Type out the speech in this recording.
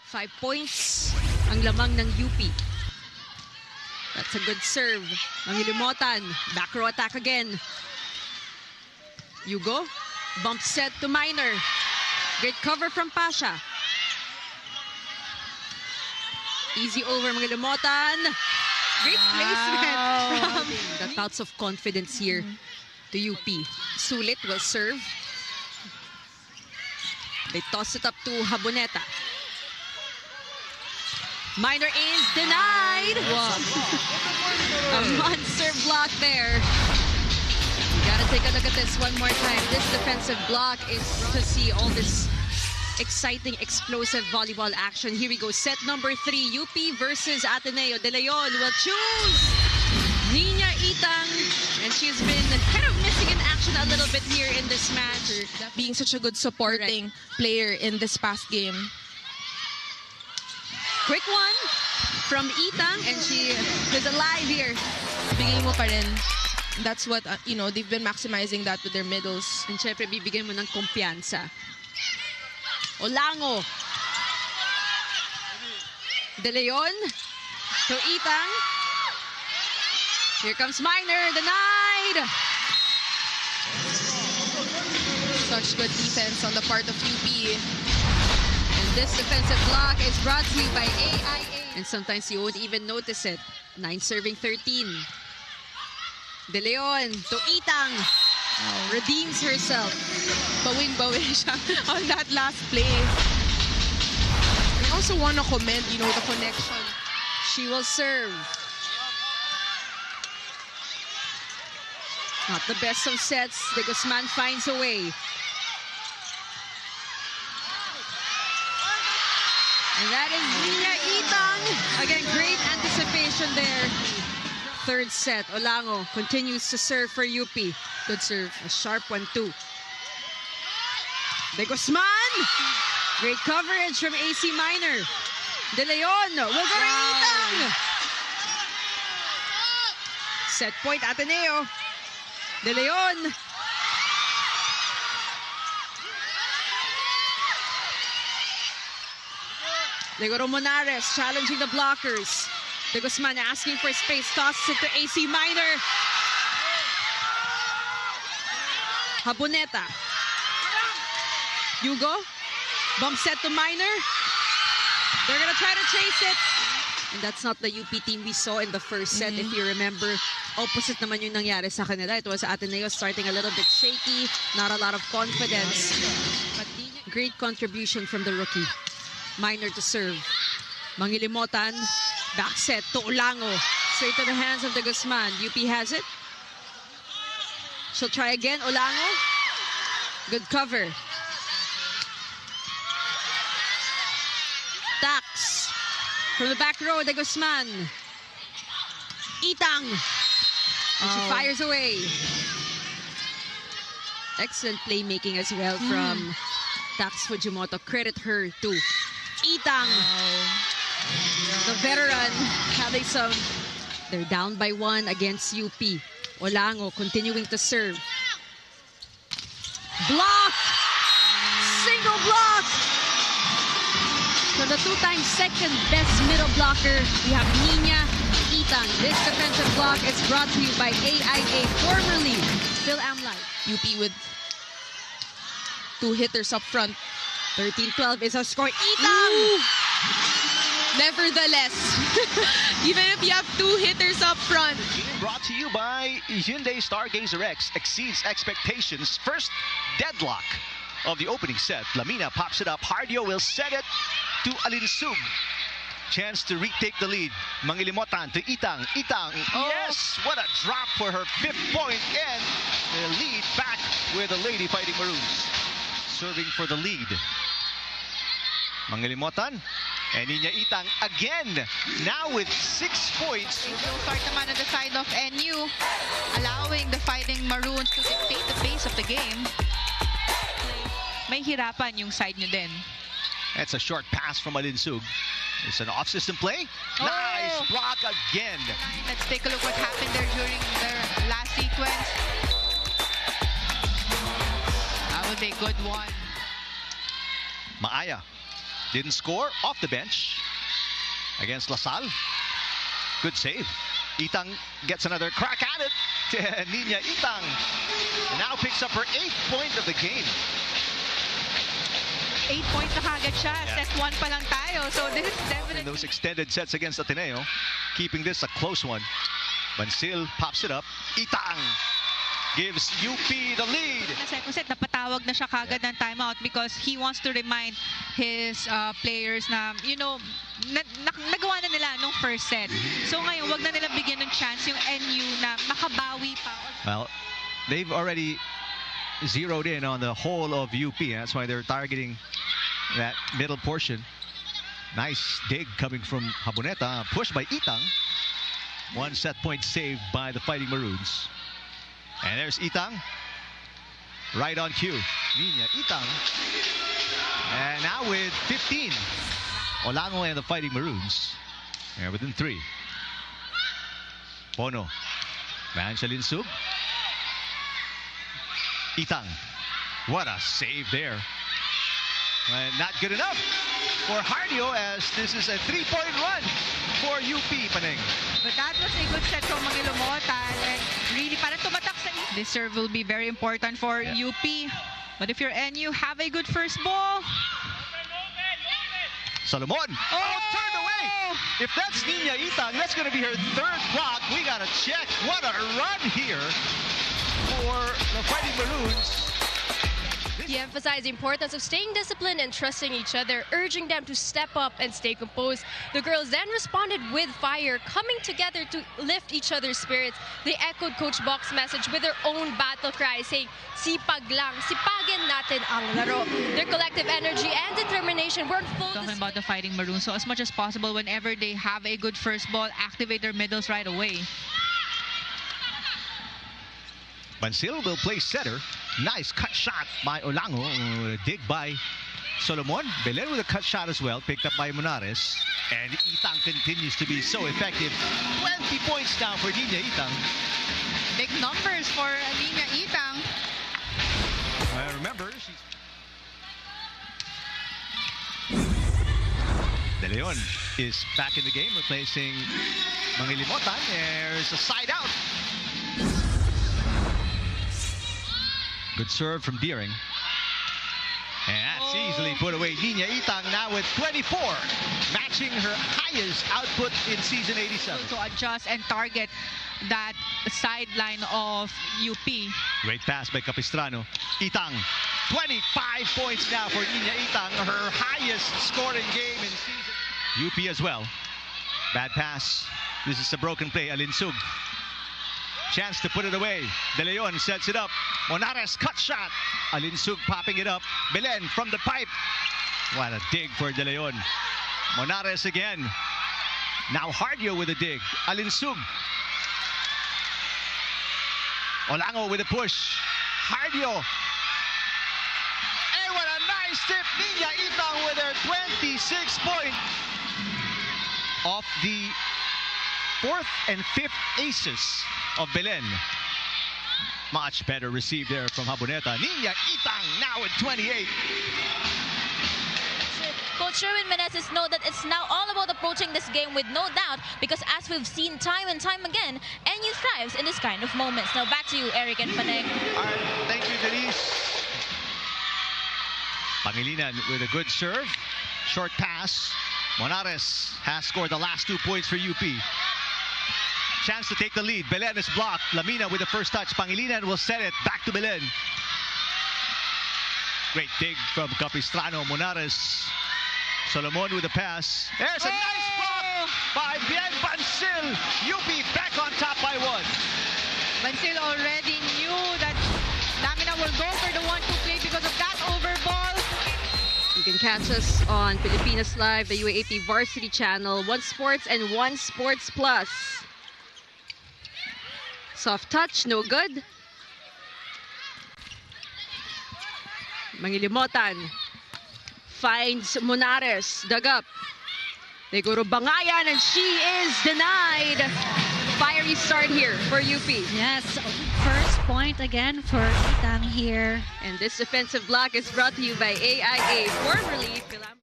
5 points ang lamang ng UP. That's a good serve. Manghilimutan, back row attack again. Hugo, bump set to Minor. Great cover from Pasha. Easy over, Manghilimutan. Great placement from the touts of confidence here to UP. Sulit will serve. They toss it up to Haboneta. Minor is denied. A monster block there. You gotta take a look at this one more time. This defensive block is to see all this exciting, explosive volleyball action. Here we go. Set number 3, UP versus Ateneo. De Leon will choose Niña Ytang, and she's been kind of missing in action a little bit here in this match. Being such a good supporting player in this past game. Quick one from Ytang, and she is alive here. Bigay mo pa rin. That's what, you know, they've been maximizing that with their middles. And syempre, bibigyan mo ng kumpiyansa. Olango. De Leon to Ytang. Here comes Minor, denied. Such good defense on the part of UP. And this defensive block is brought to you by AIA. And sometimes you won't even notice it. 9 serving 13. De Leon to Ytang. Redeems herself. Bawing-bawi siya on that last play. I also want to comment, you know, the connection. She will serve. Not the best of sets. De Guzman finds a way. And that is Niña Ytang. Again, great anticipation there. Third set, Olango continues to serve for UP. Good serve. A sharp one, too. De Guzman. Great coverage from AC Minor. De Leon will go to Ytang. Set point, Ateneo. De Leon. Legoro Monares challenging the blockers. De Guzman asking for space, tosses it to AC Minor. Haboneta. Hugo. Bump set to Minor. They're gonna try to chase it. And that's not the UP team we saw in the first set, if you remember. Opposite naman yung nangyari sa kanila. It was Ateneo starting a little bit shaky, not a lot of confidence. But great contribution from the rookie. Minor to serve. Manghilimutan. Back set to Olango. Straight to the hands of De Guzman. UP has it. She'll try again. Olango. Good cover. Tax. From the back row, De Guzman. Ytang. And she fires away. Excellent playmaking as well from Tax Fujimoto. Credit her to Ytang. The veteran having some. They're down by 1 against UP. Olango continuing to serve. Block! Single block! From the 2-time second best middle blocker, we have Niña Ytang. This defensive block is brought to you by AIA, formerly Phil Amlight. UP with 2 hitters up front. 13-12 is our score. Ytang! Nevertheless, even if you have 2 hitters up front. Brought to you by Hyundai Stargazer X. Exceeds expectations. First deadlock of the opening set. Lamina pops it up. Hardio will set it to Alinsug. Chance to retake the lead. Manghilimutan to Ytang. Ytang, yes! What a drop for her 5th point. And the lead back with the Lady Fighting Maroons. Serving for the lead. Manghilimutan. And Niña Ytang again, now with 6 points. Start naman on the side of NU, allowing the Fighting Maroons to dictate the pace of the game. May hirapan yung side nyo din. That's a short pass from Alinsug. It's an off-system play. Nice block again. Let's take a look what happened there during their last sequence. That was a good one. Maaya didn't score off the bench against LaSalle. Good save. Ytang gets another crack at it. Niña Ytang now picks up her 8th point of the game. 8 points na kagad siya. Yeah. Set 1 pa lang tayo. So this is In definitely... those extended sets against Ateneo, keeping this a close one. Bansil pops it up. Ytang gives UP the lead. Na second set, napatawag na siya kagad ng timeout because he wants to remind his players na, you know, nagawa na nila nung first set. So ngayon, wag na nila bigyan ng chance yung NU na makabawi pa. Well, they've already zeroed in on the whole of UP. That's why they're targeting that middle portion. Nice dig coming from Jaboneta. Pushed by Ytang. 1 set point saved by the Fighting Maroons. And there's Ytang. Right on cue. Niña Ytang. And now with 15. Olango and the Fighting Maroons. They're within 3. Bono. Vanshalin Sub. Ytang. What a save there. Not good enough for Hardio as this is a 3-point run for UP, Paneng. But that was a good set from Mangilumotan and really parang tumatak sa... This serve will be very important for UP. But if you're NU, have a good first ball. Solomon. Oh, turned away. If that's Niña Ytang, that's going to be her 3rd block. We got to check. What a run here for the Fighting Maroons. He emphasized the importance of staying disciplined and trusting each other, urging them to step up and stay composed. The girls then responded with fire, coming together to lift each other's spirits. They echoed Coach Bok's message with their own battle cry, saying, "Sipag lang, sipagin natin ang laro." Their collective energy and determination were on full display. Talking about the Fighting Maroons, so as much as possible, whenever they have a good first ball, activate their middles right away. Bansil will play center. Nice cut shot by Olango. Dig by Solomon. Belen with a cut shot as well. Picked up by Monares. And Ytang continues to be so effective. 20 points now for Niña Ytang. Big numbers for Niña Ytang. Remember, she's... De Leon is back in the game, replacing Mangilumotan. There's a side out. Good serve from Deering. And that's easily put away. Niña Ytang now with 24, matching her highest output in season 87. To adjust and target that sideline of UP. Great pass by Capistrano. Ytang, 25 points now for Niña Ytang, her highest scoring game in season. UP as well. Bad pass. This is a broken play. Alinsug. Chance to put it away. De Leon sets it up. Monares cut shot. Alinsug popping it up. Belen from the pipe. What a dig for De Leon. Monares again. Now Hardio with a dig. Alinsug. Olango with a push. Hardio. And what a nice tip. Niña Ytang with her 26 point. Off the 4th and 5th aces of Belen. Much better received there from Jaboneta. Niña Ytang now at 28. Coach Sherwin Meneses know that it's now all about approaching this game with no doubt, because as we've seen time and time again, NU thrives in this kind of moments. Now back to you, Eric and Paneng. All right, thank you, Denise. Pangilinan with a good serve. Short pass. Monares has scored the last 2 points for UP. Chance to take the lead. Belen is blocked. Lamina with the first touch. Pangilinan will set it back to Belen. Great dig from Capistrano. Monares. Solomon with the pass. There's a nice block by Bien Bansil. UP back on top by 1. Bansil already knew that Lamina will go for the 1-2 play because of that overball. You can catch us on Pilipinas Live, the UAAP Varsity Channel, One Sports and One Sports Plus. Soft touch, no good. Mangilumotan finds Monares, dug up. They go to Bangayan and she is denied. Fiery start here for UP. Yes, first point again for Ytang here. And this defensive block is brought to you by AIA, formerly